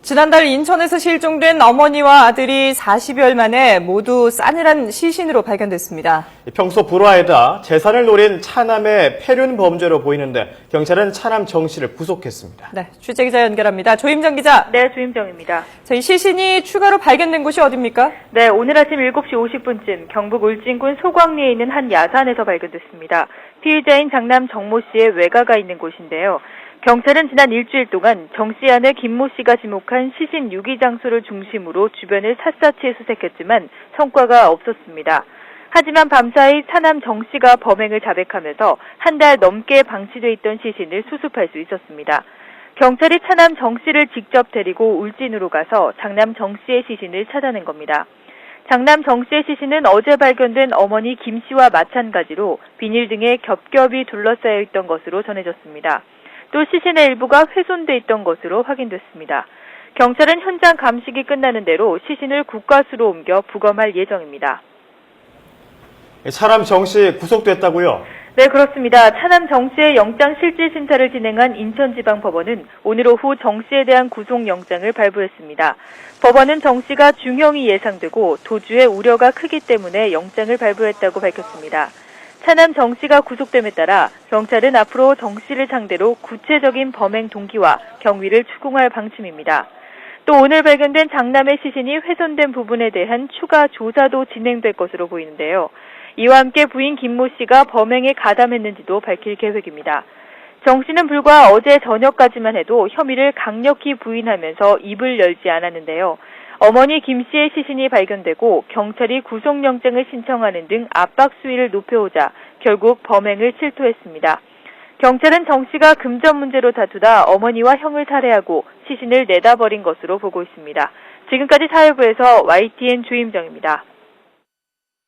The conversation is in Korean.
지난달 인천에서 실종된 어머니와 아들이 40여일 만에 모두 싸늘한 시신으로 발견됐습니다. 평소 불화에다 재산을 노린 차남의 폐륜 범죄로 보이는데 경찰은 차남 정 씨를 구속했습니다. 네, 취재기자 연결합니다. 조임정 기자. 네, 조임정입니다. 이 시신이 추가로 발견된 곳이 어디입니까? 네, 오늘 아침 7시 50분쯤 경북 울진군 소광리에 있는 한 야산에서 발견됐습니다. 피의자인 장남 정모 씨의 외가가 있는 곳인데요. 경찰은 지난 일주일 동안 정 씨 아내 김모 씨가 지목한 시신 유기 장소를 중심으로 주변을 샅샅이 수색했지만 성과가 없었습니다. 하지만 밤사이 차남 정 씨가 범행을 자백하면서 한 달 넘게 방치돼 있던 시신을 수습할 수 있었습니다. 경찰이 차남 정 씨를 직접 데리고 울진으로 가서 장남 정 씨의 시신을 찾아낸 겁니다. 장남 정 씨의 시신은 어제 발견된 어머니 김 씨와 마찬가지로 비닐 등에 겹겹이 둘러싸여 있던 것으로 전해졌습니다. 또 시신의 일부가 훼손돼 있던 것으로 확인됐습니다. 경찰은 현장 감식이 끝나는 대로 시신을 국과수로 옮겨 부검할 예정입니다. 차남 정 씨 구속됐다고요? 네, 그렇습니다. 차남 정 씨의 영장 실질 심사를 진행한 인천지방법원은 오늘 오후 정 씨에 대한 구속영장을 발부했습니다. 법원은 정 씨가 중형이 예상되고 도주의 우려가 크기 때문에 영장을 발부했다고 밝혔습니다. 차남 정 씨가 구속됨에 따라 경찰은 앞으로 정 씨를 상대로 구체적인 범행 동기와 경위를 추궁할 방침입니다. 또 오늘 발견된 장남의 시신이 훼손된 부분에 대한 추가 조사도 진행될 것으로 보이는데요. 이와 함께 부인 김모 씨가 범행에 가담했는지도 밝힐 계획입니다. 정 씨는 불과 어제 저녁까지만 해도 혐의를 강력히 부인하면서 입을 열지 않았는데요. 어머니 김 씨의 시신이 발견되고 경찰이 구속영장을 신청하는 등 압박 수위를 높여오자 결국 범행을 실토했습니다. 경찰은 정 씨가 금전 문제로 다투다 어머니와 형을 살해하고 시신을 내다 버린 것으로 보고 있습니다. 지금까지 사회부에서 YTN 조임정입니다.